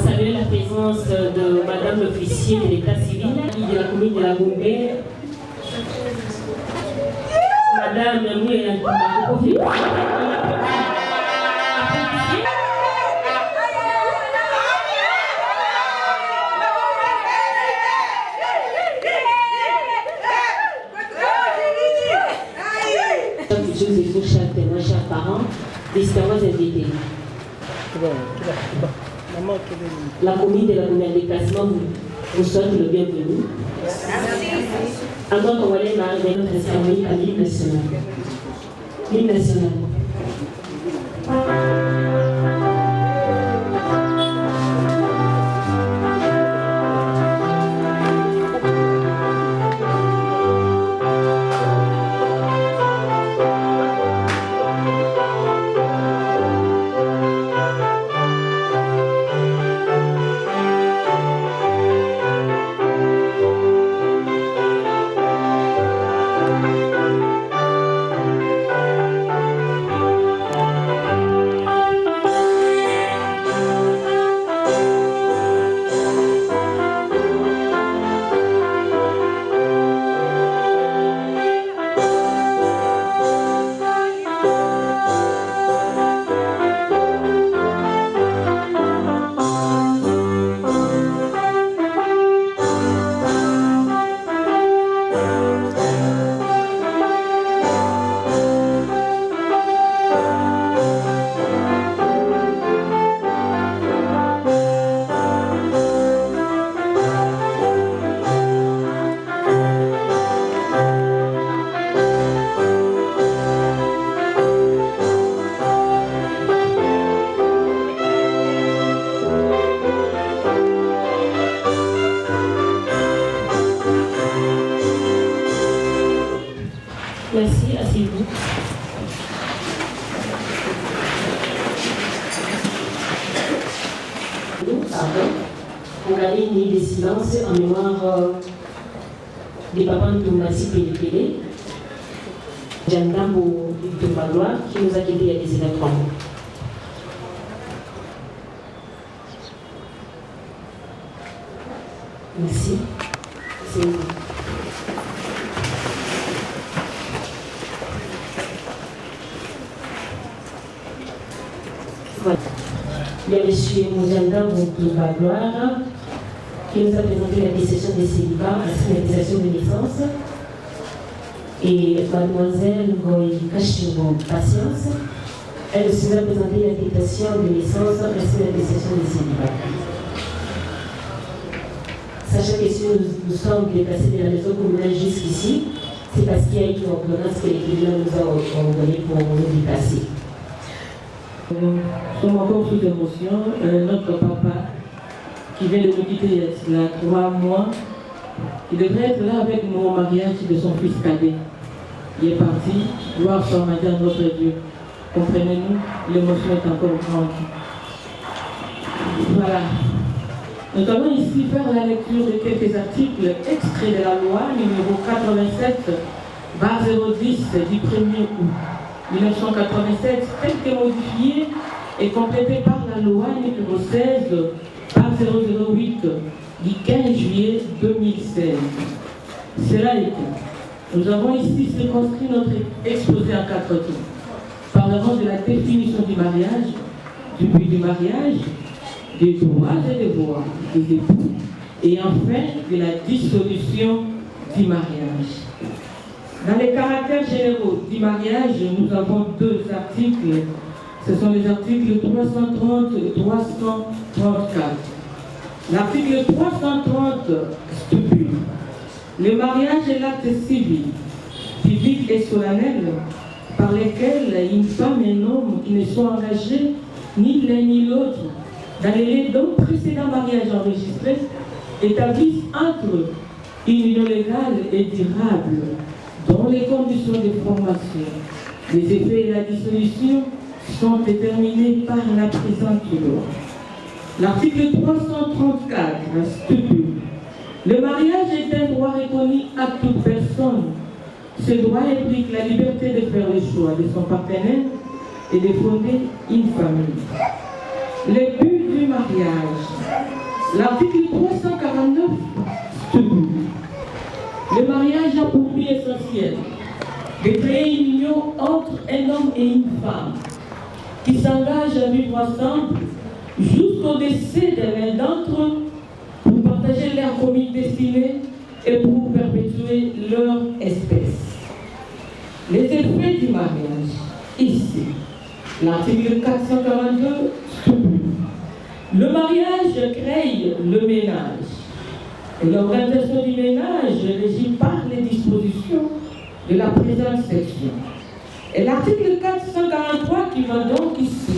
Saluer la présence de Madame l'officier de l'état civil de la commune de la Gombe, Madame Mouya Kofi. Joseph, chers témoins, chers parents, distingués invités. La commune de la commune des classements vous souhaite le bienvenu. En tant qu'on va aller dans notre cérémonie à l'hymne national. L'hymne national. Merci, asseyez-vous. Pardon, pour garder une minute de silence en mémoire des papas de Tomassi Pélé, Djandambo de Magloire, qui nous a quittés il y a des 23 mois. Merci. C'est vous. Voilà. Il y a M. Moujanda Boukouba Gloire qui nous a présenté la décision des célibats à la signatisation de naissance et Mademoiselle Ngoï Kachimbo Patience, elle aussi nous a présenté la décision de naissance à la signatisation des célibats. Sachant que si nous sommes déplacés de la maison communale jusqu'ici, c'est parce qu'il y a une ordonnance que l'Église nous a ordonné pour nous déplacer. Nous sommes encore sous émotion. Notre papa, qui vient de nous quitter il y a 3 mois, il devrait être là avec nous au mariage de son fils cadet. Il est parti, gloire soit à notre Dieu. Comprenez-nous, l'émotion est encore grande. Voilà. Nous allons ici faire la lecture de quelques articles extraits de la loi numéro 87, barre 010 du 1er août 1987, telle que modifiée et complétée par la loi numéro 16, barre 008 du 15 juillet 2016. Cela étant, nous avons ici circonscrit notre exposé en 4 tours. Parlerons de la définition du mariage, du but du mariage, des droits et devoirs des époux, et enfin de la dissolution du mariage. Dans les caractères généraux du mariage, nous avons 2 articles. Ce sont les articles 330 et 334. L'article 330 stipule: le mariage est l'acte civil, public et solennel par lequel une femme et un homme qui ne sont engagés ni l'un ni l'autre dans les deux précédents mariages enregistrés établissent entre eux une union légale et durable dont les conditions de formation, les effets et la dissolution sont déterminés par la présente loi. L'article 334 stipule: le mariage est un droit reconnu à toute personne. Ce droit implique la liberté de faire le choix de son partenaire et de fonder une famille. Le but du mariage. L'article 349 stipule: le mariage a pour but essentiel de créer une union entre un homme et une femme qui s'engagent à vivre ensemble jusqu'au décès de l'un d'entre eux pour partager leur commune destinée et pour perpétuer leur espèce. Les effets du mariage. Ici, l'article 442 stipule: le mariage crée le ménage. Et l'organisation du ménage est régie par les dispositions de la présente section. Et l'article 443 qui va donc ici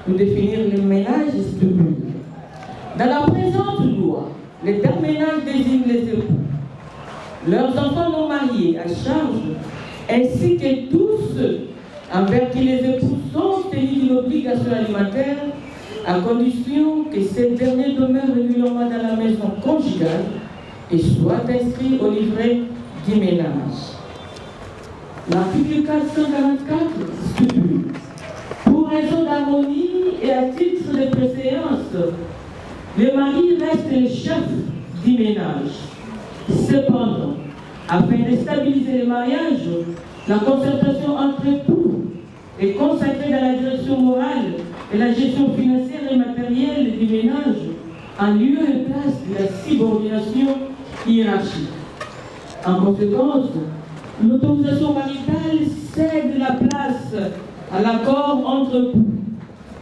nous définir le ménage stipule: dans la présente loi, les termes ménage désignent les époux, leurs enfants non mariés à charge, ainsi que tous ceux envers qui les époux sont tenus d'une obligation alimentaire, à condition que ces derniers demeurent régulièrement dans la maison conjugale et soient inscrits au livret du ménage. L'article 444 stipule: pour raison d'harmonie et à titre de préséance, le mari reste le chef du ménage. Cependant, afin de stabiliser le mariage, la concertation entre époux est consacrée dans la direction morale et la gestion financière et matérielle du ménage en lieu et place de la subordination hiérarchique. En conséquence, l'autorisation maritale cède la place à l'accord entre époux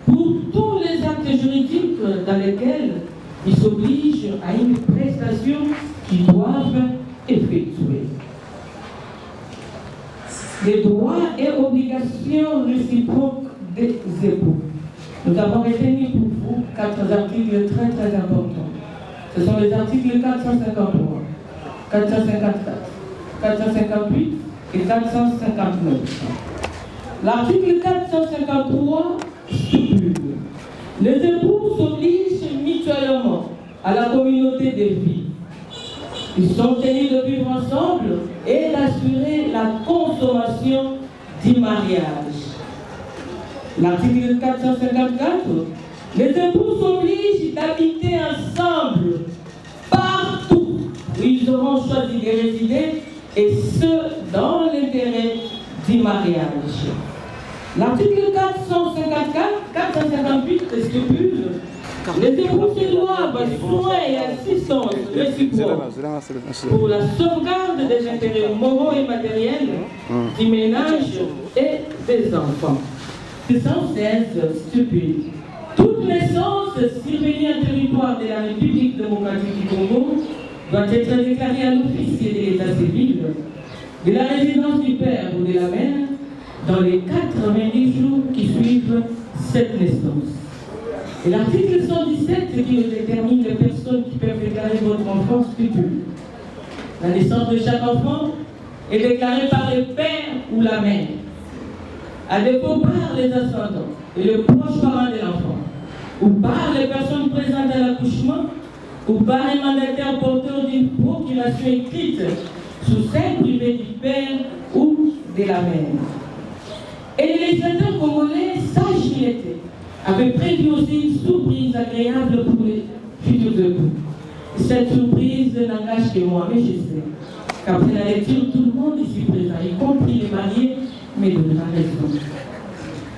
pour tous les actes juridiques dans lesquels ils s'obligent à une prestation qu'ils doivent effectuer. Les droits et obligations réciproques des époux. Nous avons retenu pour vous 4 articles très très importants. Ce sont les articles 453, 454, 458, et 459. L'article 453 stipule: les époux s'obligent mutuellement à la communauté de vie. Ils sont tenus de vivre ensemble et d'assurer la consommation du mariage. L'article 454, les époux s'obligent d'habiter ensemble partout où ils auront choisi de résider, et ce, dans l'intérêt du mariage. L'article 458 stipule: les époux se doivent soins et assistance réciproque pour la sauvegarde des intérêts moraux et matériels du ménage et des enfants. 116 stipule: toute naissance survenue en territoire de la République démocratique du Congo doit être déclarée à l'officier de l'état civil de la résidence du père ou de la mère dans les 90 jours qui suivent cette naissance. Et l'article 117 qui détermine les personnes qui peuvent déclarer votre enfant stipule: la naissance de chaque enfant est déclarée par le père ou la mère, à défaut par les ascendants et les proches parents de l'enfant, ou par les personnes présentes à l'accouchement, ou par un mandataire porteur d'une procuration écrite sous seing privé du père ou de la mère. Et les législateurs congolais, sages qu'il était, avaient prévu aussi une surprise agréable pour les futurs époux. Cette surprise n'engage que moi, mais je sais qu'après la lecture, tout le monde ici présent, y compris les mariés, mais de la raison.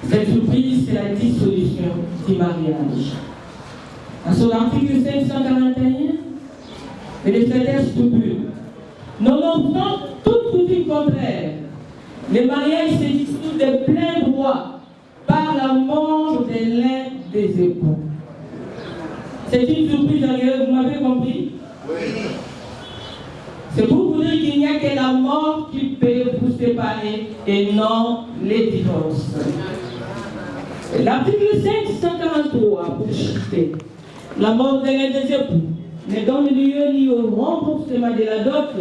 Cette surprise, c'est la dissolution du mariage. Dans son article 541, le législateur stipule: nonobstant toute coutume contraire, le mariage se dissout de plein droit par la mort de l'un des époux. C'est une surprise agréable, vous m'avez compris? Oui. C'est pour vous dire qu'il n'y a que la mort qui peut vous séparer et non les divorces. L'article 543, pour chuter: la mort de l'un des époux ne donne lieu ni au remboursement de la dot,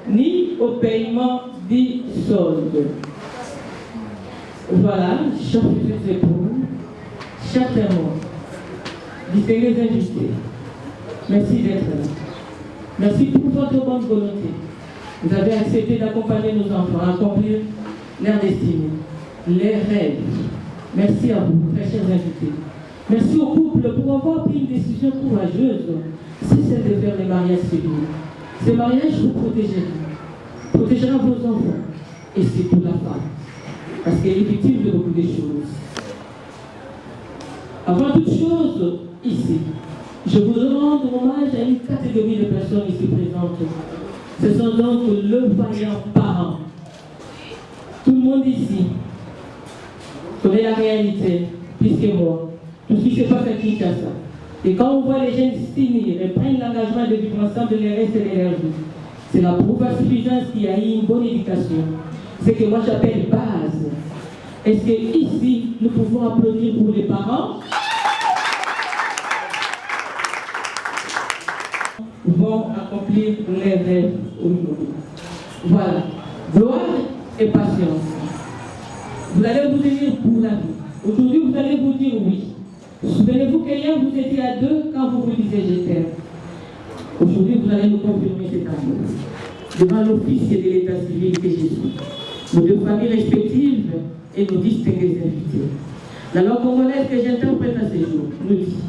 ni au paiement du solde. Voilà, chers futurs époux, chers témoins, distingués invités, merci d'être là. Merci pour votre bonne volonté. Vous avez accepté d'accompagner nos enfants à accomplir leur destinée, leurs rêves. Merci à vous, très chers invités. Merci au couple pour avoir pris une décision courageuse, c'est celle de faire les mariages civils. Ces mariages vous protégera vos enfants, et c'est pour la femme, parce qu'elle est victime de beaucoup de choses. Avant toute chose, ici, je voudrais rendre hommage à une catégorie de personnes ici présentes. Ce sont donc le vaillant parent. Tout le monde ici connaît la réalité, plus que moi. Tout ce qui se passe à Kinshasa. Et quand on voit les jeunes s'unir et prennent l'engagement de vivre ensemble, de les rester de leur vie, c'est la preuve à suffisance qu'il y a eu une bonne éducation. C'est que moi j'appelle base. Est-ce qu'ici, nous pouvons applaudir pour les parents vont accomplir les rêves aujourd'hui. Voilà. Gloire et patience. Vous allez vous unir pour la vie. Aujourd'hui, vous allez vous dire oui. Souvenez-vous qu'hier, vous étiez à deux quand vous vous disiez je t'aime. Aujourd'hui, vous allez nous confirmer cet amour. Devant l'officier de l'état civil que je suis, nos deux familles respectives et nos distingués invités. La langue congolaise que j'interprète à ce jour nous dit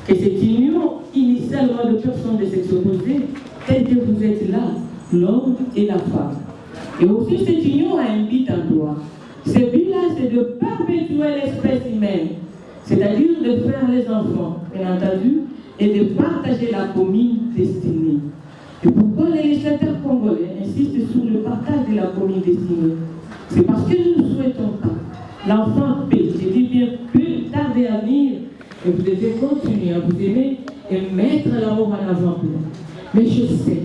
que cette union initialement de personnes de sexe opposé, telle que vous êtes là, l'homme et la femme. Et aussi cette union a un but en droit. Ce but-là, c'est de perpétuer l'espèce humaine, c'est-à-dire de faire les enfants, bien entendu, et de partager la commune destinée. Et pourquoi les législateurs congolais insistent sur le partage de la commune destinée? C'est parce que nous ne souhaitons pas. L'enfant peut, je dis bien, peut tarder à venir, et vous devez continuer à vous aimer et mettre l'amour en avant-plan. Mais je sais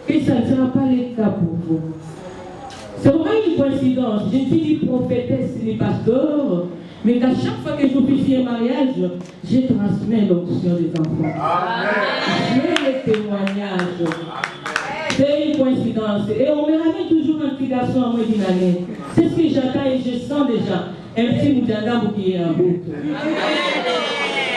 que ça ne sera pas le cas pour vous. C'est vraiment une coïncidence. Je ne suis ni prophétesse ni pasteur, mais qu'à chaque fois que j'officie un mariage, je transmets l'onction des enfants. J'ai les témoignages. C'est une coïncidence. Et on me ramène toujours un petit garçon à moins d'une année. C'est ce que j'attends et je sens déjà. Un petit Moudjanda qui est en route.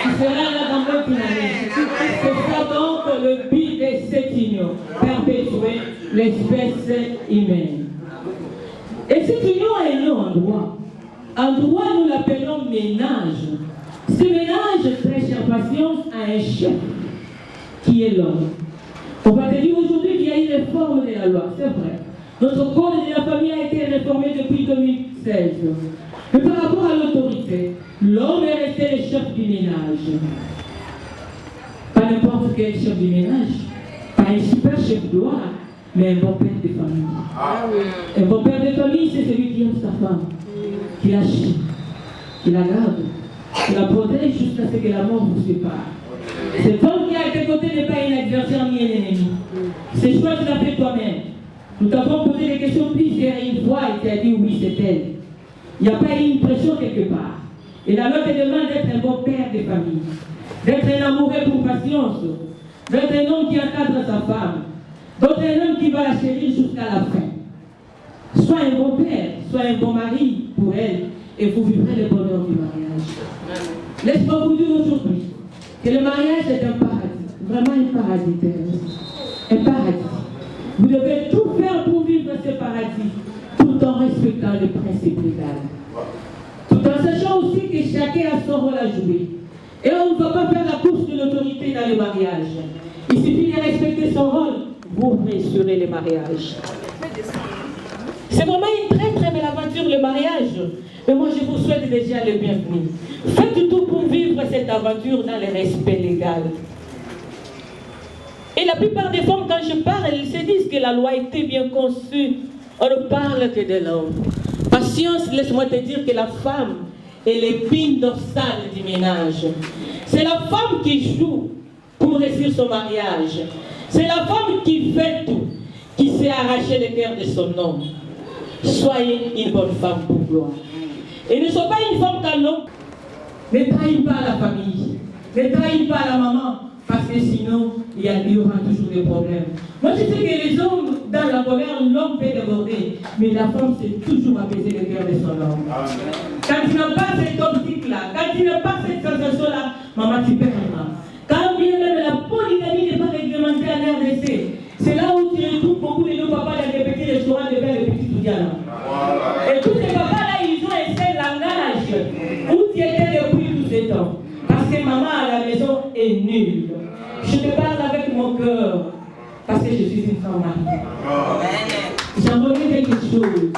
Il sera là dans moins d'une année. C'est ça donc le but de cette union. Perpétuer l'espèce humaine. Et cette union est née en droit. En droit, nous l'appelons ménage. Ce ménage, très chère patience, a un chef qui est l'homme. On va te dire aujourd'hui qu'il y a une réforme de la loi, c'est vrai. Notre code de la famille a été réformé depuis 2016. Mais par rapport à l'autorité, l'homme est resté le chef du ménage. Pas n'importe quel chef du ménage, pas un super chef de loi, mais un bon père de famille. Un bon père de famille, c'est celui qui aime sa femme, qui la chie, qui la garde, qui la protège jusqu'à ce que la mort vous sépare. Cette femme qui est à tes côtés n'est pas un adversaire ni un ennemi. C'est choix que tu as fait toi-même. Nous t'avons posé des questions plusieurs une fois et tu as dit oui, c'est elle. Il n'y a pas eu une pression quelque part. Et la loi te demande d'être un bon père de famille, d'être un amoureux pour patience, d'être un homme qui encadre sa femme, d'être un homme qui va la chérir jusqu'à la fin. Sois un bon père, sois un bon mari pour elle et vous vivrez le bonheur du mariage. Laisse-moi vous dire aujourd'hui que le mariage est un paradis, vraiment un paradis terrestre, un paradis. Vous devez tout faire pour vivre ce paradis, tout en respectant les principes légaux. Tout en sachant aussi que chacun a son rôle à jouer. Et on ne va pas faire la course de l'autorité dans le mariage. Il suffit de respecter son rôle, vous réussirez le mariage. C'est vraiment une très très belle aventure le mariage. Mais moi je vous souhaite déjà le bienvenu. Faites tout pour vivre cette aventure dans le respect légal. Et la plupart des femmes, quand je parle, elles se disent que la loi était bien conçue. On ne parle que de l'homme. Patience, laisse-moi te dire que la femme est l'épine dorsale du ménage. C'est la femme qui joue pour réussir son mariage. C'est la femme qui fait tout, qui sait arracher le cœur de son homme. Soyez une bonne femme pour gloire. Et ne sois pas une femme canon. Ne trahis pas la famille. Ne trahis pas la maman. Parce que sinon, il y aura toujours des problèmes. Moi, je sais que les hommes, dans la colère, l'homme peut déborder. Mais la femme, c'est toujours apaiser le cœur de son homme. Quand tu n'as pas cette optique-là, quand tu n'as pas cette sensation-là, maman, tu perdras. Quand bien même la polygamie n'est pas réglementée en RDC, c'est là où tu retrouves beaucoup de nos papas dans les petits restaurants de faire les petits Toudiana. Et tous ces papas-là, ils ont un seul langage où tu étais depuis tous ces temps. Parce que maman à la maison est nulle. Je te parle avec mon cœur. Parce que je suis une femme mariée. J'en remets quelque chose.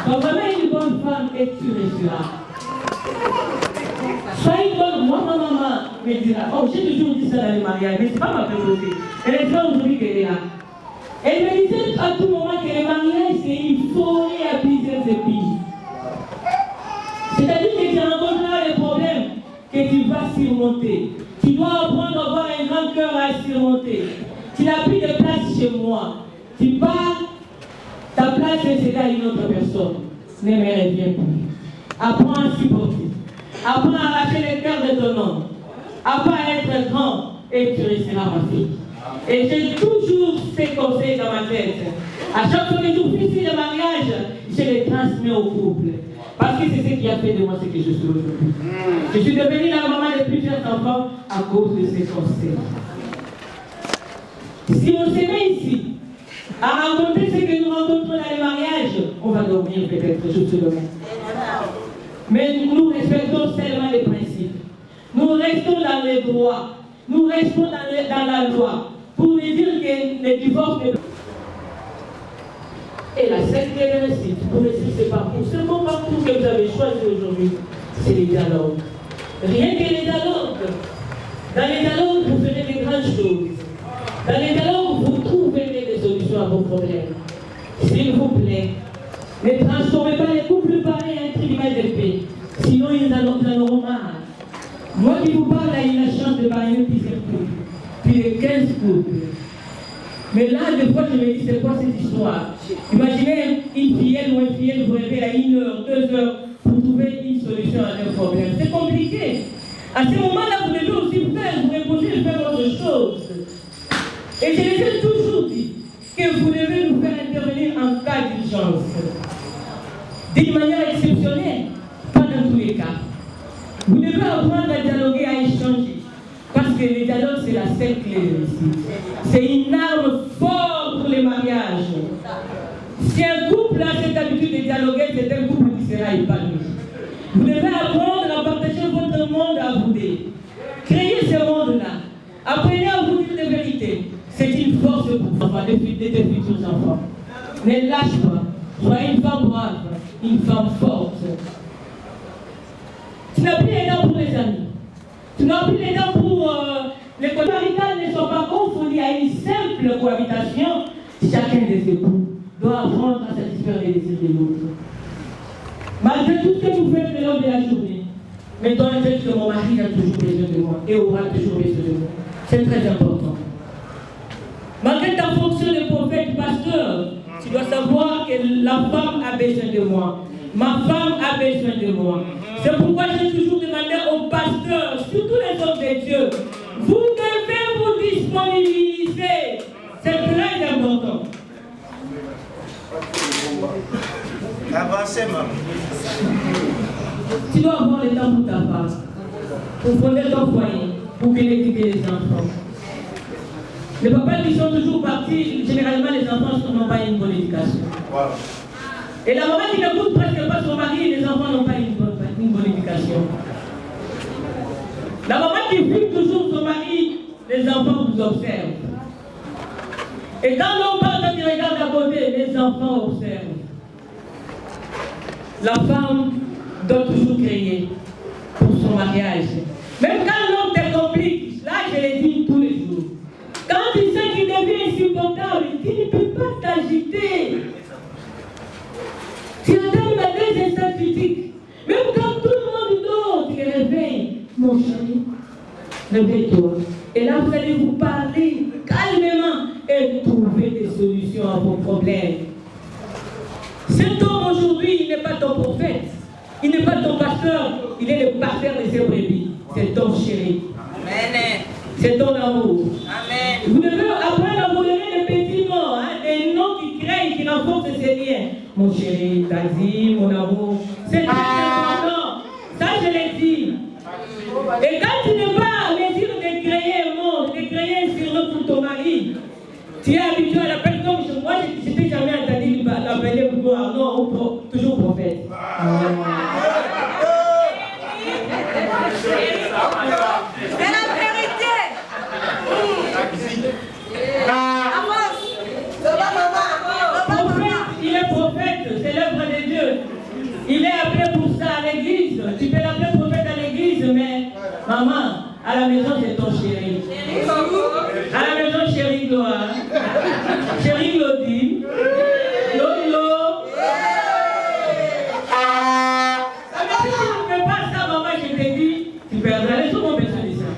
Donc vraiment une bonne femme et tu réussiras. Sois une bonne, moi ma maman me dira, oh j'ai toujours dit ça dans les mariages, mais c'est pas ma priorité. Elle est là aujourd'hui qu'elle est là. Elle me disait à tout moment que le mariage c'est une forêt à plusieurs épines. C'est-à-dire que tu rencontreras les problèmes que tu vas surmonter. Tu dois apprendre à avoir un grand cœur à surmonter. Tu n'as plus de place chez moi. Tu pars, ta place c'est à une autre personne. Ne me reviens plus. Apprends à supporter. Apprends à arracher le cœur de ton homme. Apprends à être grand et tu réussiras ma fille. Et j'ai toujours ces conseils dans ma tête. À chaque fois que je fais le mariage, je les transmets au couple. Parce que c'est ce qui a fait de moi ce que je suis aujourd'hui. Je suis devenue la maman de plusieurs enfants à cause de ces conseils. Si on s'aimait ici, à rencontrer ce que nous rencontrons dans les mariages, on va dormir peut-être juste demain. Mais nous respectons seulement les principes. Nous restons dans les droits. Nous restons dans la loi. Pour lui dire que le divorce est... Et la cinquième récite, pour réussir ce parcours, ce bon parcours que vous avez choisi aujourd'hui, c'est les dialogues. Rien que les dialogues. Dans les dialogues, vous ferez des grandes choses. Dans les dialogues, vous trouverez des solutions à vos problèmes. S'il vous plaît, ne transformez pas les couples pareils en un tribunal de paix. Sinon, ils en auront marre. Moi qui vous parle, j'ai eu la chance de parler plusieurs couples. Plus de 15 couples. Mais là, des fois, je me dis, c'est quoi cette histoire? Imaginez une fillette ou un filleul vous réveille à 1 heure, 2 heures pour trouver une solution à un problème. C'est compliqué. À ce moment-là, vous devez aussi faire, vous reposer et faire autre chose. Et je les ai toujours dit que que vous devez nous faire intervenir en cas d'urgence. D'une manière exceptionnelle, pas dans tous les cas. Vous devez apprendre à dialoguer, à échanger. Parce que le dialogue, c'est la seule clé de réussite. C'est une arme forte pour les mariages. Si un couple a cette habitude de dialoguer, c'est un couple qui sera épanoui. Vous devez apprendre à partager votre monde à vous deux. Créez ce monde-là. Apprenez à vous dire des vérités. C'est une force pour vous, de tes futurs enfants. Ne lâche pas. Sois une femme brave, une femme forte. Tu n'as plus les dents pour les amis. Tu n'as plus les dents pour les cohabitations ne sont pas confondues à une simple cohabitation. Chacun des époux doit apprendre à satisfaire les désirs de l'autre. Malgré tout ce que vous faites le long de la journée, mais dans le fait que mon mari a toujours besoin de moi et aura toujours besoin de moi. C'est très important. Malgré ta fonction de prophète, pasteur, tu dois savoir que la femme a besoin de moi. Ma femme a besoin de moi. C'est pourquoi j'ai toujours demandé aux pasteurs, surtout les hommes de Dieu, vous devez vous disponibiliser. C'est très important. Avancez, maman. Tu dois avoir le temps pour ta femme, pour fonder ton foyer, pour bien éduquer les enfants. Les papas qui sont toujours partis, généralement les enfants n'ont pas une bonne éducation. Voilà. Et la maman qui n'écoute presque pas son mari, les enfants n'ont pas une bonne éducation. La maman qui fume toujours son mari, les enfants vous observent. Et quand l'homme parle, quand il regarde à côté, les enfants observent. La femme doit toujours créer pour son mariage. Même quand l'homme te complique, là je le dis tous les jours. Quand tu sais qu'il devient insupportable, tu ne peux pas t'agiter. Tu atteins la des instants critiques. Même quand tout le monde dort, tu te réveilles. Mon chéri, réveille-toi. Et là, vous allez vous parler calmement et trouver des solutions à vos problèmes. Cet homme aujourd'hui, il n'est pas ton prophète. Il n'est pas ton pasteur. Il est le pasteur de ses brebis. C'est ton chéri. Amen. C'est ton amour. Amen. Vous devez apprendre à vous donner des petits noms, des noms qui créent, qui renforcent ces liens. Mon chéri, Tazi, mon amour. C'est très important. Ça, je l'ai dit. Et quand tu n'es pas à mesure de créer un monde, de créer un surnom pour ton mari, tu es habitué à l'appeler comme moi, je n'étais jamais entendu l'appeler pour gloire, non, toujours prophète. C'est la vérité. Prophète, il est prophète, c'est l'œuvre de Dieu. Il est appelé pour ça à l'église. Tu peux l'appeler prophète à l'église, mais maman, à la maison c'est ton chéri. À la maison, chéri Gloire. Chéri Lodi. Lolo. Si tu ne fais pas ça, maman, je te dis, tu perdras. Les gens ont besoin de ça.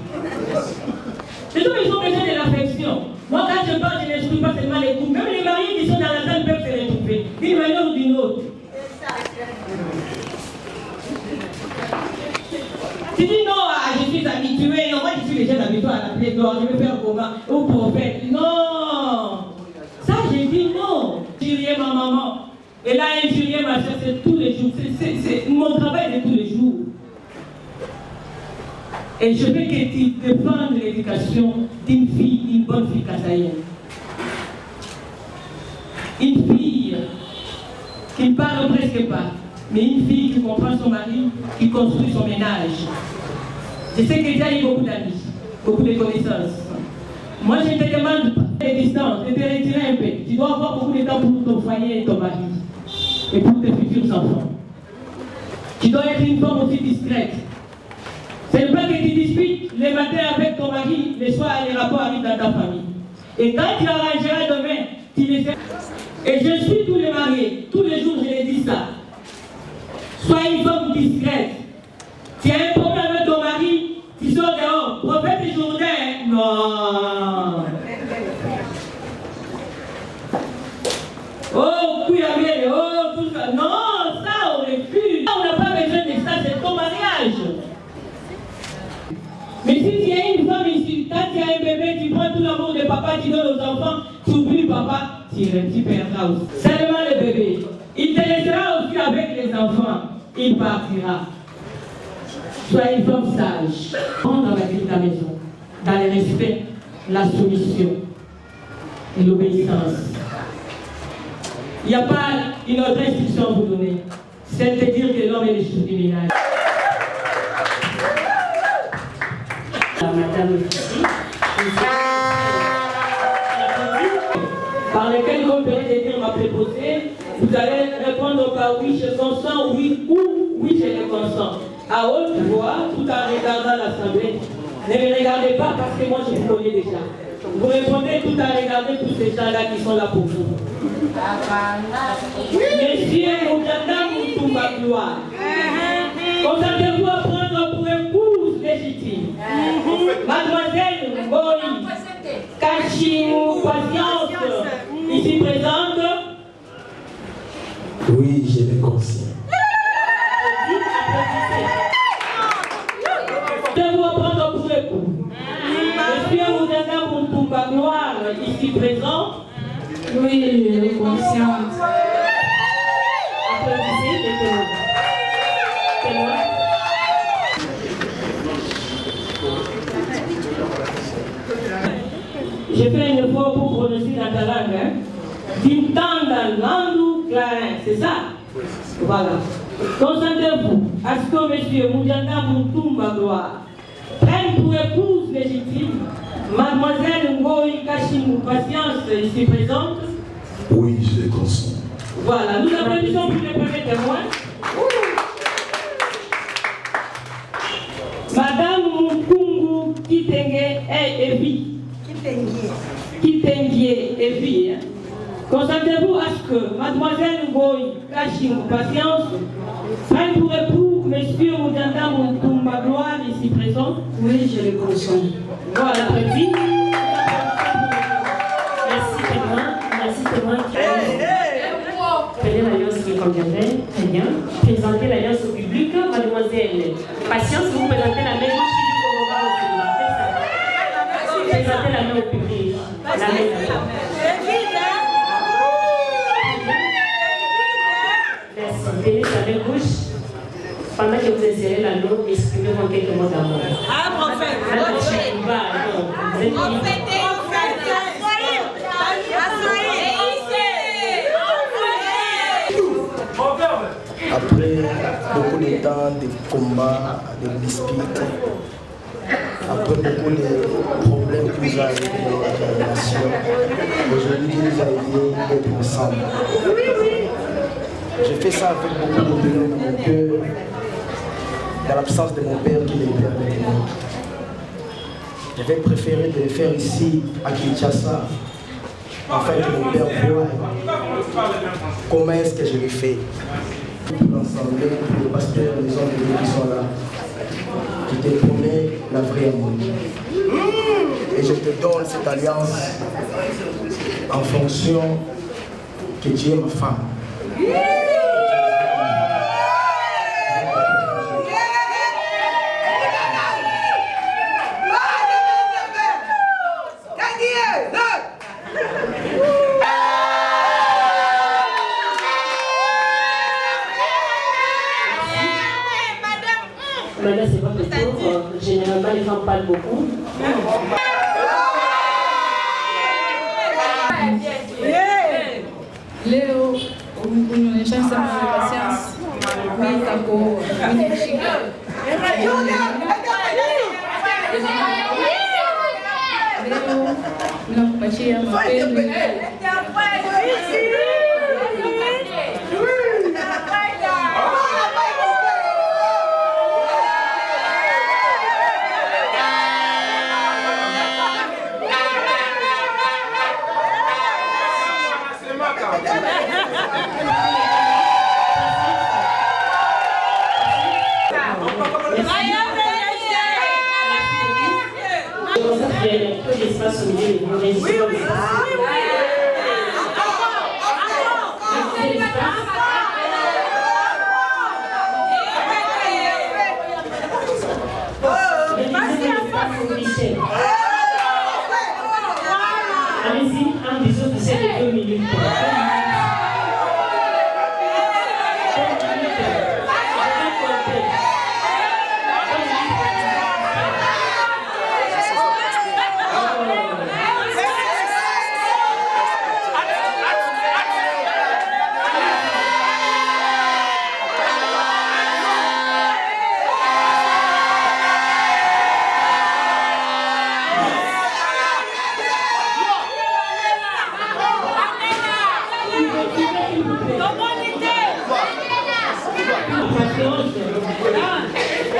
Les gens, ils ont besoin de l'affection. Moi, quand je parle, je n'exclus pas seulement les couples. Même les mariés qui sont dans la salle peuvent se retrouver, d'une manière ou d'une autre. Tu dis non, je suis habitué, non, moi je suis déjà habitué à l'appeler Gloire, je vais faire comment, au prophète. Non, ça j'ai dit non. Injurier ma maman, et là injurier ma soeur, c'est tous les jours, c'est mon travail de tous les jours. Et je veux que tu défendes l'éducation d'une fille, d'une bonne fille kassaïenne. Une fille qui ne parle presque pas, mais une fille qui comprend son mari, qui construit son ménage. Je sais que tu as eu beaucoup d'amis, beaucoup de connaissances. Moi, je te demande des distances, de te retirer un peu. Tu dois avoir beaucoup de temps pour ton foyer et ton mari, et pour tes futurs enfants. Tu dois être une femme aussi discrète. Ce n'est pas que tu disputes le matin avec ton mari, le soir, les rapports arrivent dans ta famille. Et quand tu arrangeras demain, tu les fais. Et je suis tous les mariés, tous les jours je les dis ça. Sois une femme discrète. Tu as un problème avec ton mari, tu sors dehors. Prophète Jourdain, non. Oh, Kouyamé, oh, tout ça. Non, ça on refuse. On n'a pas besoin de ça, c'est ton mariage. Mais si tu es une femme ici, quand tu as un bébé, tu prends tout l'amour de papa, tu donnes aux enfants, tu oublies papa, tu perdras aussi. Seulement le bébé. Il te laissera aussi avec les enfants. Il partira. Sois une femme sage. Rentre dans la vie de la maison. Dans le respect, la soumission et l'obéissance. Il n'y a pas une autre instruction à vous donner. C'est de dire que l'homme est le chef du ménage. Madame ici, par lesquels vous venez de dire ma préposée, vous allez répondre par oui, je consens, oui ou oui, je ne consens. À haute voix, tout en regardant l'Assemblée. Ne me regardez pas parce que moi je vous connais déjà. Vous répondez tout en regardant tous ces gens-là qui sont là pour vous. Messieurs, Moujanda Moutoumba Gloire, consentez-vous à prendre pour épouse légitime Mademoiselle Ngoï Kachimou Patience, ici présente? Oui, je le consens. Consentez-vous à prendre pour époux Monsieur Moujanda Moutoumba Gloire, ici présent? Oui, consciente. applaudissez les témoins. Témoins. J'ai fait un effort pour prononcer dans ta langue. Hein? Dintanda Nandu Clarin, c'est ça? Voilà. Consentez-vous à ce que monsieur Moujanda Moutoumba Gloire prenne pour épouse légitime Mademoiselle Ngoï Kachimou Patience, ici présente? Oui, je le consens. Voilà, nous applaudissons pour les premiers témoins. Madame Mukungu Kitenge Evi. Kitenge Evi. Hein? Consentez-vous à ce que Mademoiselle Ngoï Kachimou Patience prenne pour époux Monsieur Moujanda Moutoumba Gloire, ici présent? Oui, je le consens. Voilà, merci. Merci témoin. Merci témoin. Prenez l'alliance qui conviendrait. Très bien. Présentez l'alliance au public. Mademoiselle Patience, vous présentez la main. Présentez la main au public. La main. Merci. Tenez sa main gauche. Pendant que vous insérez la note, exprimez-moi quelques mots d'amour. Ah, prophète. Vous êtes Après beaucoup de temps de combats, de disputes, après beaucoup de problèmes qui nous arrivent dans la relation, aujourd'hui Dieu nous a aidés d'être ensemble. J'ai fait ça avec beaucoup de douleur dans mon cœur, dans l'absence de mon père qui était avec moi. J'avais préféré de le faire ici, à Kinshasa, afin que mon père voie comment est-ce que je le fais. L'Assemblée, les pasteurs, les hommes de Dieu qui sont là, je te promets la vraie amour. Et je te donne cette alliance en fonction que tu es ma femme. Madame, c'est votre tour. Généralement, les femmes parlent beaucoup. Leo, unaonyesha sana patience. Mimi kako nimeshika. Leo nakupatia mapendo. L'espace au milieu, allez-y, un des autres, c'est les 2 minutes.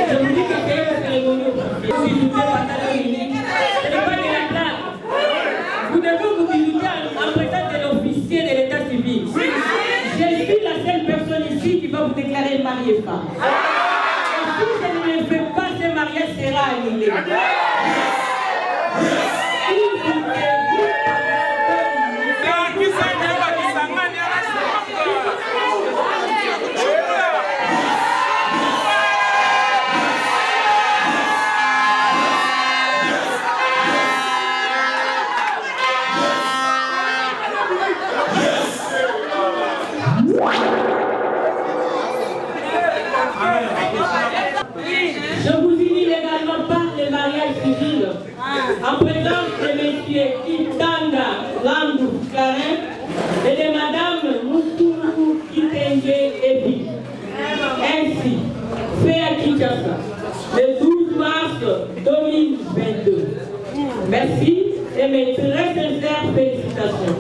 Je vous dis que c'est la cérémonie au si vous êtes pendant la minute, ce n'est pas de la blague. Vous devez vous visiter en présence de l'officier de l'état civil. Je suis la seule personne ici qui va vous déclarer mari et femme. Et si je ne le fais pas, ce mariage sera annulé. Je vous unis légalement par le mariage civil en présence de messieurs Kitanga Landou Karin et de madame Moutourou Kitenge Ebi. Ainsi, fait à Kinshasa le 12 mars 2022. Merci et mes très sincères félicitations.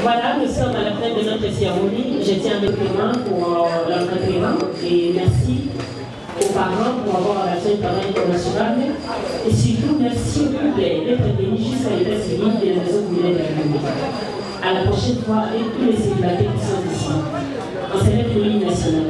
Voilà, nous sommes à la fin de notre cérémonie. Je tiens avec les mains pour l'encadrement et merci aux parents pour avoir la chaîne parent internationale. Et surtout, merci au public d'être venu jusqu'à l'état civil de la maison de la République. À la prochaine fois avec tous les célibataires qui sont ici. On célèbre l'hymne national.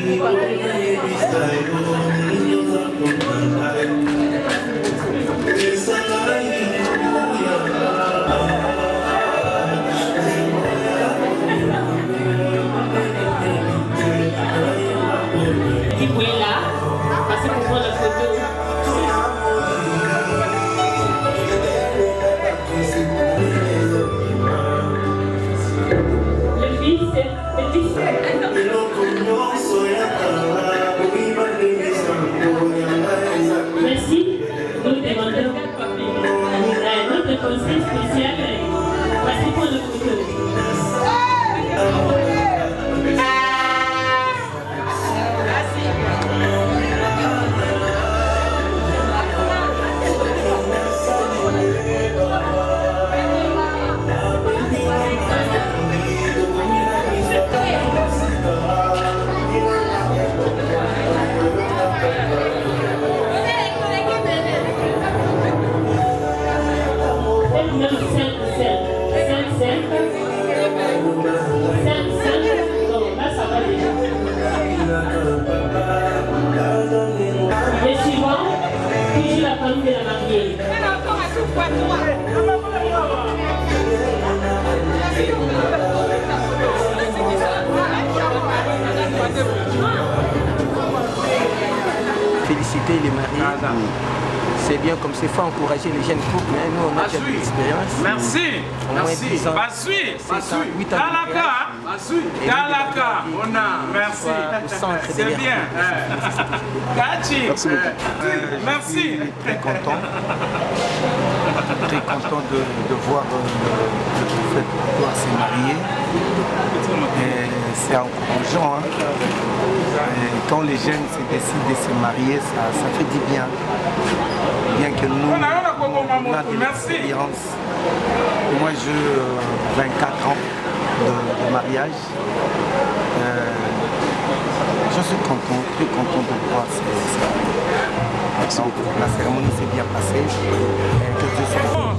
Soy Et suivant, toujours la famille de la mariée. Féliciter les mariés. C'est bien comme c'est faut encourager les jeunes couples. Hein. Nous, on a déjà de l'expérience. Merci. Merci. Basui. Dalaka. Dalaka. On a. Merci. C'est bien. Gachi. Merci beaucoup. Merci. Très content. Très content de voir le prophète pouvoir se marier. C'est encourageant. Hein. Quand les jeunes se décident de se marier, ça fait du bien. Bien que nous, on a de l'expérience. Moi, j'ai 24 ans de mariage. Je suis content, très content de voir ça. Donc, la cérémonie s'est bien passée. Que Dieu soit.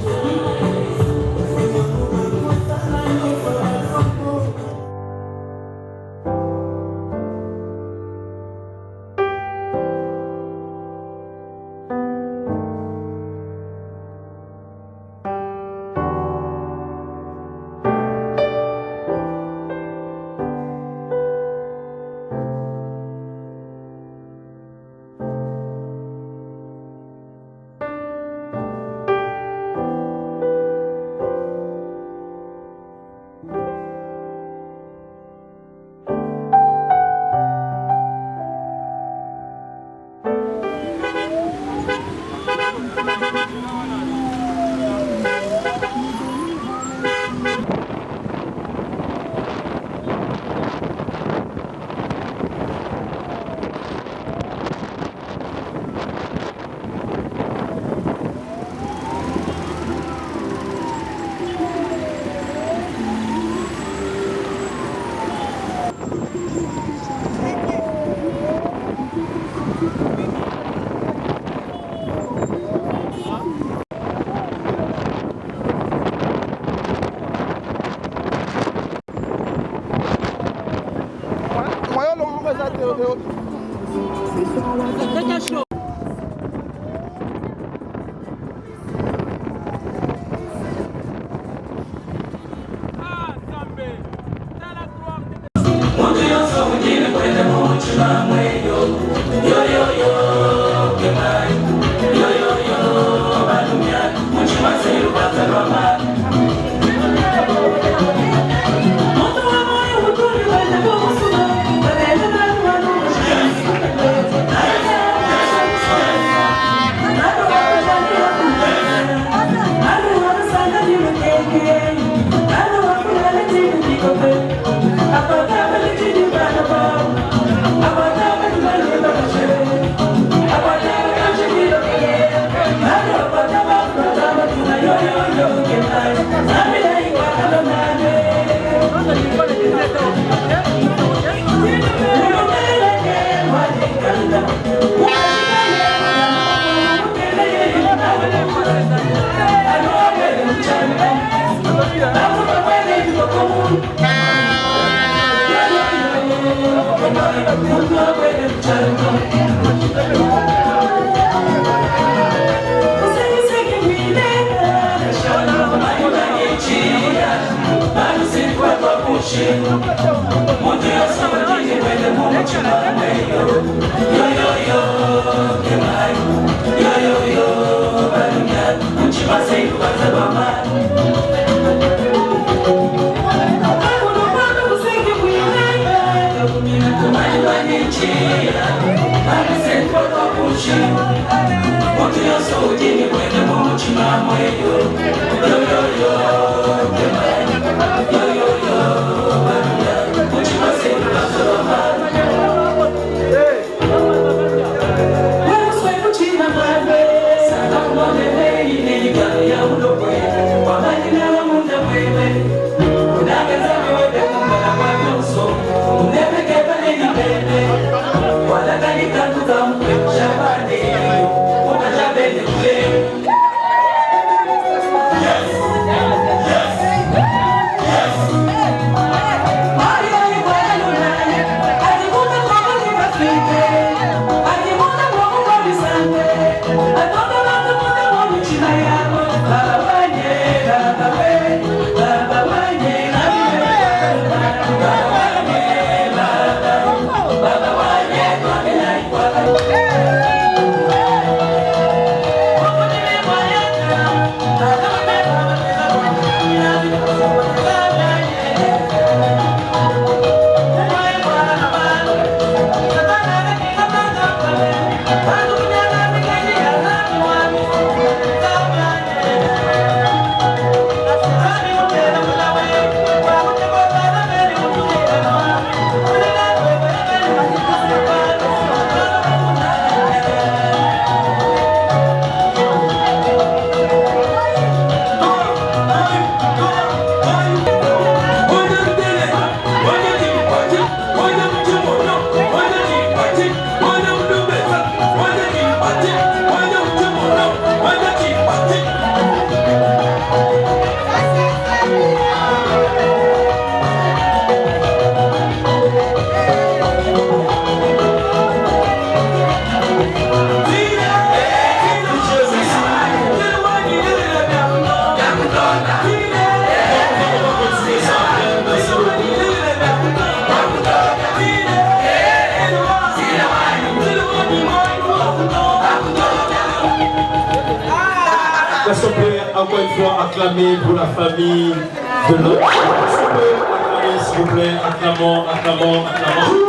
Yes. Est-ce qu'on peut encore une fois acclamer pour la famille de l'autre? Est-ce qu'on peut acclamer, s'il vous plaît? Acclamons, acclamons, acclamons.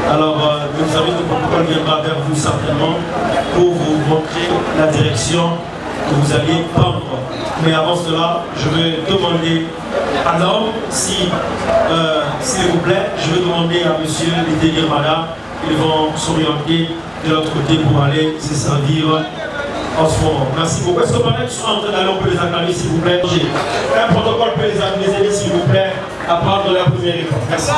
Alors, le service de protocole viendra vers vous certainement pour vous montrer la direction que vous allez prendre. Mais avant cela, je vais demander à l'homme, s'il vous plaît, je vais demander à monsieur Léthénier Mada, ils vont s'orienter de l'autre côté pour aller se servir en ce moment. Merci beaucoup. Est-ce que pendant qu'ils sont en train d'aller, on peut les acclamer s'il vous plaît? Un protocole peut les aider s'il vous plaît à prendre leur première réponse. Merci.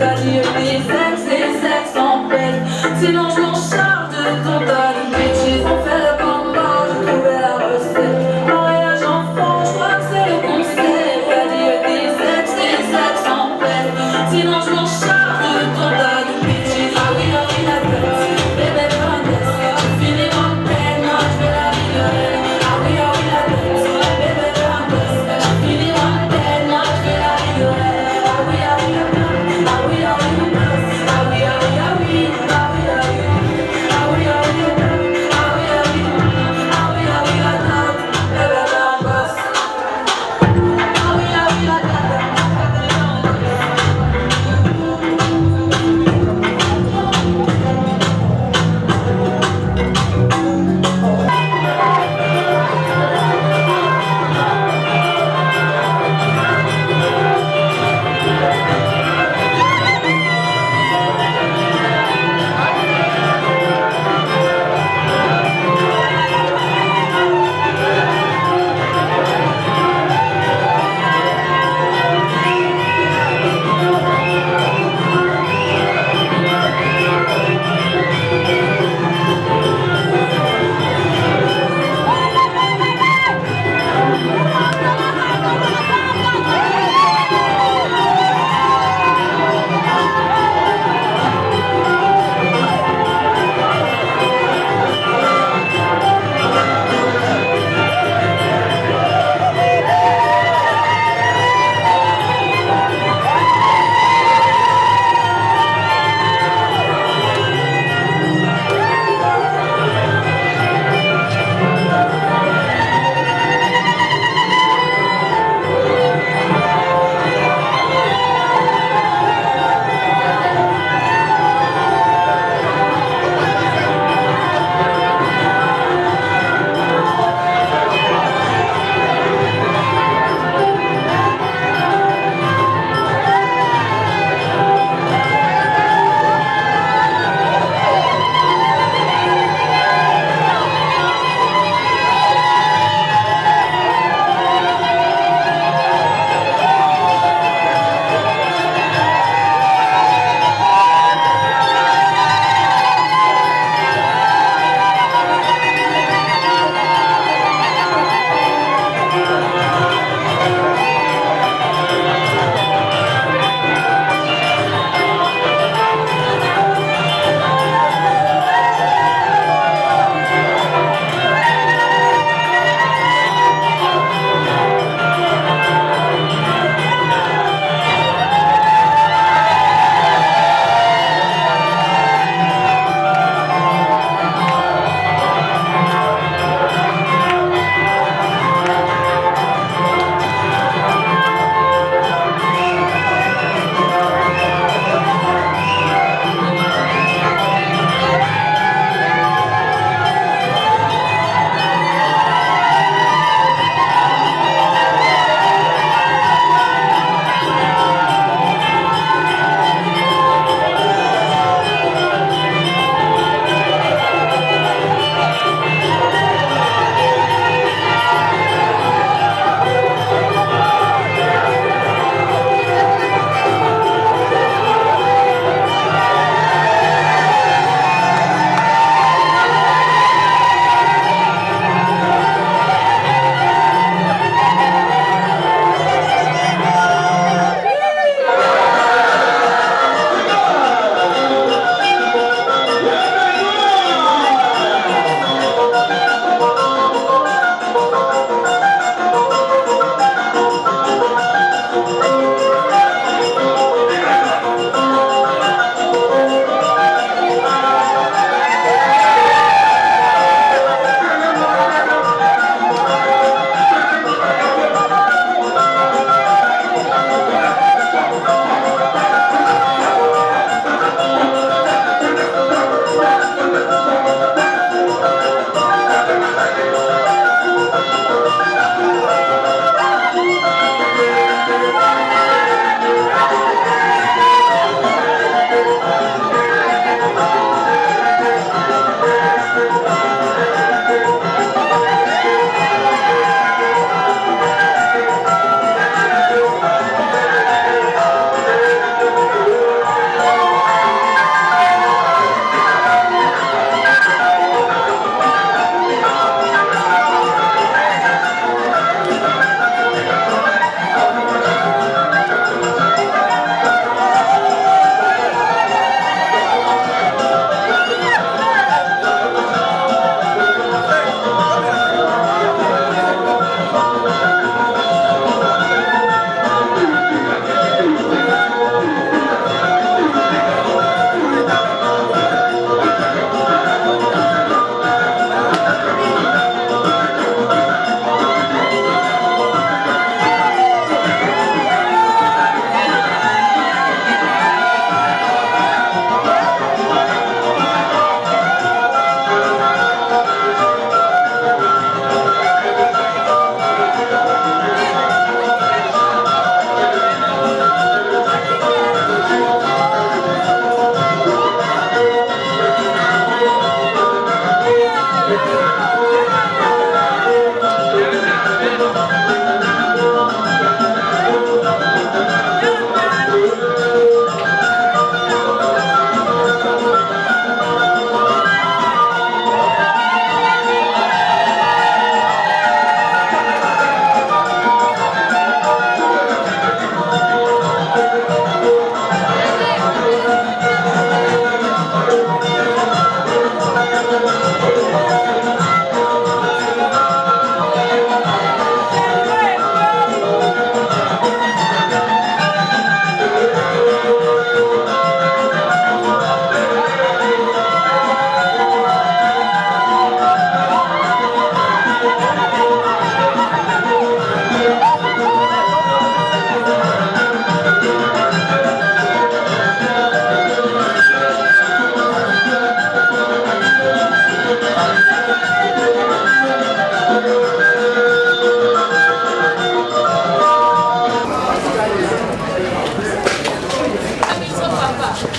pas dire des ex en peine. Sinon je m'en charge de ton tas de bitches. On fait le combat, je trouvais la recette. Mariage enfant, je crois que c'est le concept. Pas dire des ex en peine. Sinon je m'en charge de ton tas de bitches. Ah oui, la tête, bébé princesse. Tu finis en peine, moi je vais la rigoler. Ah oui, la tête, bébé princesse. Tu finis en peine, moi je vais la rigoler. Ah oui, la tête, ah oui, la tête. Ah oui, ah oui, ah oui, ah oui, ah oui.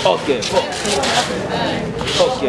Ok, bon. Ok.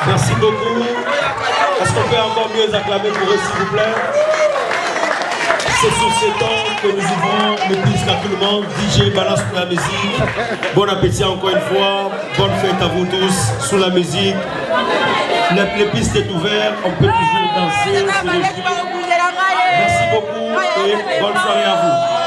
Merci beaucoup. Est-ce qu'on peut encore mieux acclamer pour eux, s'il vous plaît? C'est sur ces temps que nous ouvrons le puisque à tout le monde. DJ balance pour la musique. Bon appétit encore une fois. Bonne fête à vous tous sous la musique. Les pistes est ouverte. On peut toujours danser. Merci beaucoup et bonne soirée à vous.